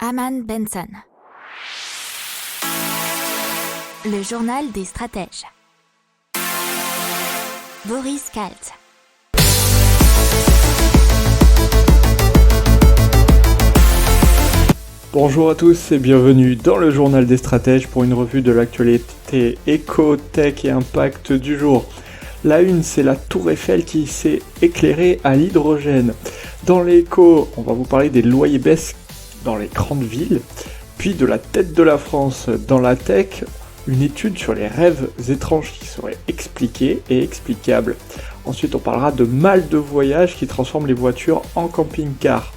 Aman Benson. Le journal des stratèges. Boris Kalt. Bonjour à tous et bienvenue dans le journal des stratèges pour une revue de l'actualité éco, tech et impact du jour. La une, c'est la tour Eiffel qui s'est éclairée à l'hydrogène. Dans l'éco, on va vous parler des loyers baisses dans les grandes villes, puis de la tête de la France dans la tech, une étude sur les rêves étranges qui seraient expliqués et explicables. Ensuite, on parlera de mal de voyage qui transforme les voitures en camping-car.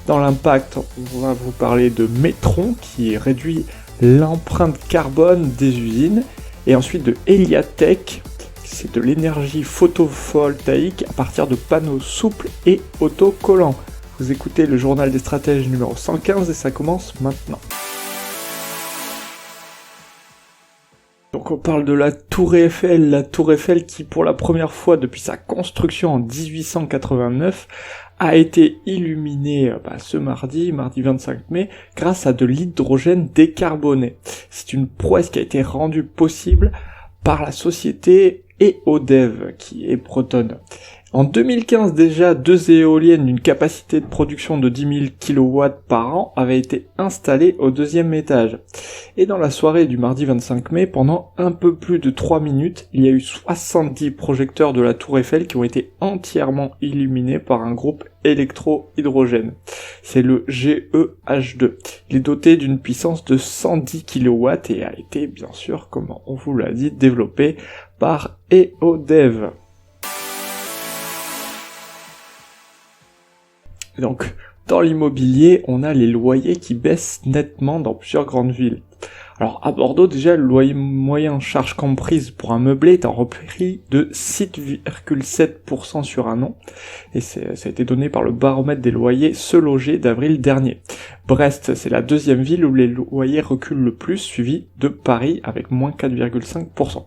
Dans l'impact, on va vous parler de Metron qui réduit l'empreinte carbone des usines, et ensuite de Heliatech, c'est de l'énergie photovoltaïque à partir de panneaux souples et autocollants. Vous écoutez le journal des stratèges numéro 115 et ça commence maintenant. Donc on parle de la tour Eiffel qui pour la première fois depuis sa construction en 1889 a été illuminée ce mardi 25 mai, grâce à de l'hydrogène décarboné. C'est une prouesse qui a été rendue possible par la société EODEV, qui est bretonne. En 2015 déjà, 2 éoliennes d'une capacité de production de 10 000 kW par an avaient été installées au 2e étage. Et dans la soirée du mardi 25 mai, pendant un peu plus de 3 minutes, il y a eu 70 projecteurs de la tour Eiffel qui ont été entièrement illuminés par un groupe électro-hydrogène. C'est le GEH2. Il est doté d'une puissance de 110 kW et a été, bien sûr, comme on vous l'a dit, développé par EODEV. Donc, dans l'immobilier, on a les loyers qui baissent nettement dans plusieurs grandes villes. Alors, à Bordeaux, déjà, le loyer moyen charge comprise pour un meublé est en repli de 6,7% sur un an. Et ça a été donné par le baromètre des loyers Se Loger d'avril dernier. Brest, c'est la 2e ville où les loyers reculent le plus, suivi de Paris avec moins 4,5%.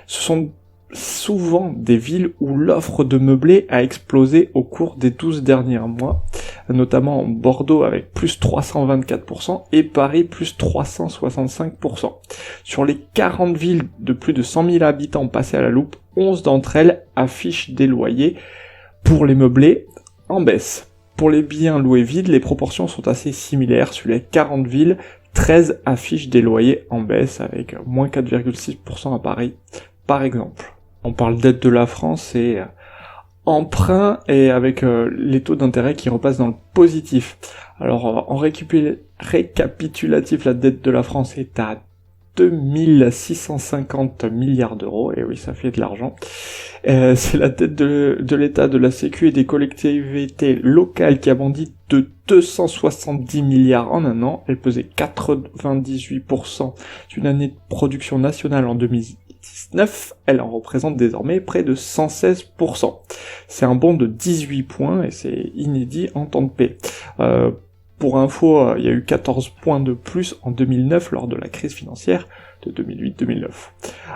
Ce sont souvent des villes où l'offre de meublés a explosé au cours des 12 derniers mois, notamment Bordeaux avec plus 324% et Paris plus 365%. Sur les 40 villes de plus de 100 000 habitants passées à la loupe, 11 d'entre elles affichent des loyers pour les meublés en baisse. Pour les biens loués vides, les proportions sont assez similaires. Sur les 40 villes, 13 affichent des loyers en baisse avec moins 4,6% à Paris, par exemple. On parle d'aide de la France et emprunt et avec les taux d'intérêt qui repassent dans le positif. Alors en récapitulatif, la dette de la France est à 2650 milliards d'euros, et oui, ça fait de l'argent. C'est la dette de l'État, de la Sécu et des collectivités locales qui a bondi de 270 milliards en un an. Elle pesait 98% d'une année de production nationale en 2019, elle en représente désormais près de 116%. C'est un bond de 18 points et c'est inédit en temps de paix. Pour info, il y a eu 14 points de plus en 2009 lors de la crise financière de 2008-2009.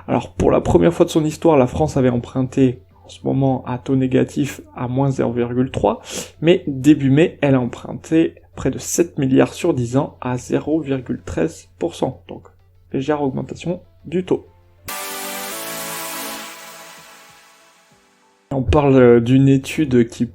Alors pour la première fois de son histoire, la France avait emprunté en ce moment à taux négatif à moins 0,3, mais début mai, elle a emprunté près de 7 milliards sur 10 ans à 0,13%. Donc légère augmentation du taux. On parle d'une étude qui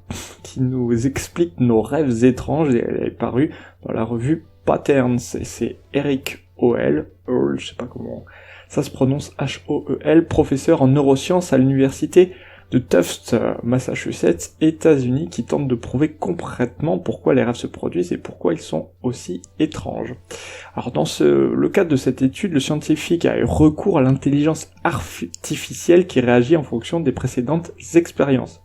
nous explique nos rêves étranges et elle est parue dans la revue Patterns et c'est Eric Hoel, je sais pas comment ça se prononce, H-O-E-L, professeur en neurosciences à l'université de Tufts, Massachusetts, États-Unis, qui tente de prouver concrètement pourquoi les rêves se produisent et pourquoi ils sont aussi étranges. Alors dans le cadre de cette étude, le scientifique a eu recours à l'intelligence artificielle qui réagit en fonction des précédentes expériences.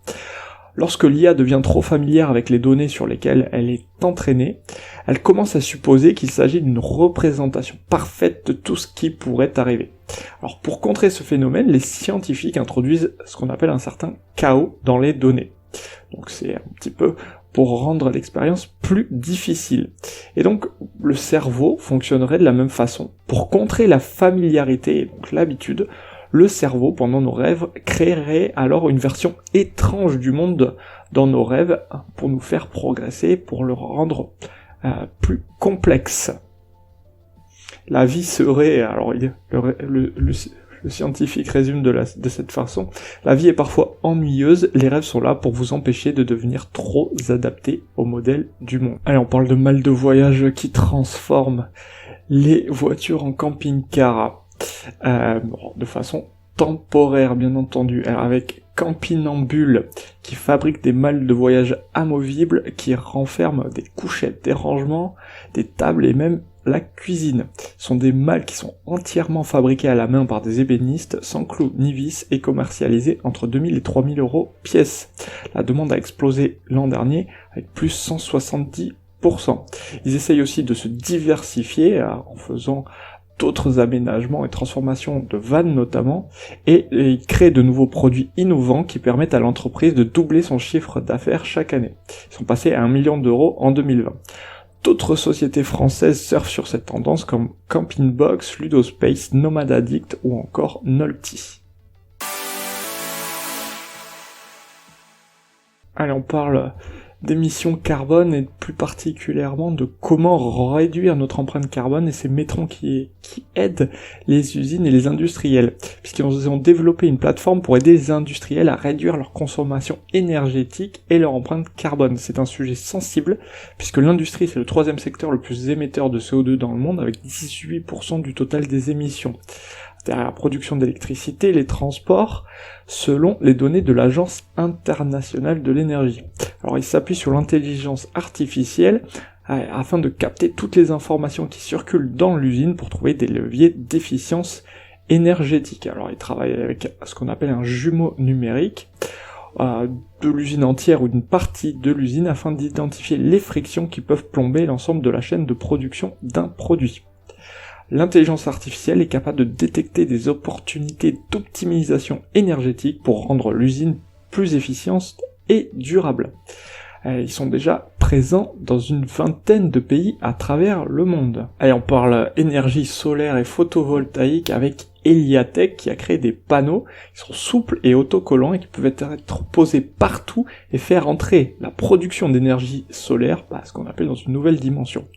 Lorsque l'IA devient trop familière avec les données sur lesquelles elle est entraînée, elle commence à supposer qu'il s'agit d'une représentation parfaite de tout ce qui pourrait arriver. Alors pour contrer ce phénomène, les scientifiques introduisent ce qu'on appelle un certain chaos dans les données. Donc c'est un petit peu pour rendre l'expérience plus difficile. Et donc le cerveau fonctionnerait de la même façon. Pour contrer la familiarité et donc l'habitude, le cerveau, pendant nos rêves, créerait alors une version étrange du monde dans nos rêves pour nous faire progresser, pour le rendre plus complexe. La vie serait, alors le scientifique résume de cette façon, la vie est parfois ennuyeuse, les rêves sont là pour vous empêcher de devenir trop adaptés au modèle du monde. Allez, on parle de mal de voyage qui transforme les voitures en camping-car, de façon temporaire bien entendu, alors avec Campinambule qui fabrique des malles de voyage amovibles qui renferment des couchettes, des rangements, des tables et même la cuisine. Ce sont des malles qui sont entièrement fabriquées à la main par des ébénistes, sans clous ni vis, et commercialisées entre 2000 et 3000 euros pièce. La demande a explosé l'an dernier avec plus 170%. Ils essayent aussi de se diversifier en faisant d'autres aménagements et transformations de vannes notamment, et ils créent de nouveaux produits innovants qui permettent à l'entreprise de doubler son chiffre d'affaires chaque année. Ils sont passés à 1 million d'euros en 2020. D'autres sociétés françaises surfent sur cette tendance comme Camping Box, Ludospace, Nomad Addict ou encore Nolty. Allez, on parle d'émissions carbone et plus particulièrement de comment réduire notre empreinte carbone, et c'est Metron qui aide les usines et les industriels, puisqu'ils ont développé une plateforme pour aider les industriels à réduire leur consommation énergétique et leur empreinte carbone. C'est un sujet sensible, puisque l'industrie c'est le 3e secteur le plus émetteur de CO2 dans le monde, avec 18% du total des émissions. Derrière la production d'électricité, les transports, selon les données de l'Agence internationale de l'énergie. Alors il s'appuie sur l'intelligence artificielle afin de capter toutes les informations qui circulent dans l'usine pour trouver des leviers d'efficience énergétique. Alors il travaille avec ce qu'on appelle un jumeau numérique de l'usine entière ou d'une partie de l'usine afin d'identifier les frictions qui peuvent plomber l'ensemble de la chaîne de production d'un produit. L'intelligence artificielle est capable de détecter des opportunités d'optimisation énergétique pour rendre l'usine plus efficiente et durable. Ils sont déjà présents dans une vingtaine de pays à travers le monde. Allez, on parle énergie solaire et photovoltaïque avec Eliatech qui a créé des panneaux qui sont souples et autocollants et qui peuvent être posés partout et faire entrer la production d'énergie solaire, ce qu'on appelle dans une nouvelle dimension.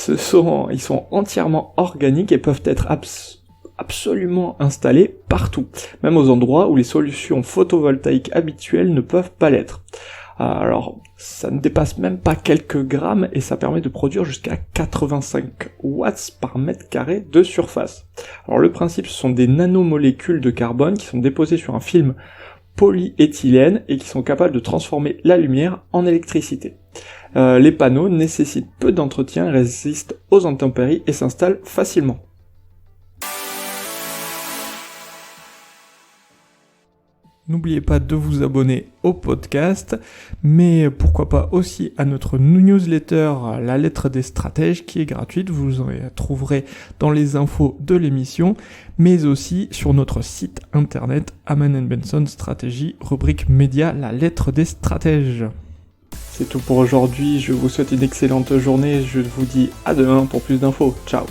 Ils sont entièrement organiques et peuvent être absolument installés partout, même aux endroits où les solutions photovoltaïques habituelles ne peuvent pas l'être. Alors, ça ne dépasse même pas quelques grammes et ça permet de produire jusqu'à 85 watts par mètre carré de surface. Alors le principe, ce sont des nanomolécules de carbone qui sont déposées sur un film polyéthylène et qui sont capables de transformer la lumière en électricité. Les panneaux nécessitent peu d'entretien, résistent aux intempéries et s'installent facilement. N'oubliez pas de vous abonner au podcast, mais pourquoi pas aussi à notre newsletter La Lettre des Stratèges qui est gratuite, vous en trouverez dans les infos de l'émission, mais aussi sur notre site internet Aman & Benson Stratégie, rubrique média La Lettre des Stratèges. C'est tout pour aujourd'hui, je vous souhaite une excellente journée, je vous dis à demain pour plus d'infos, ciao.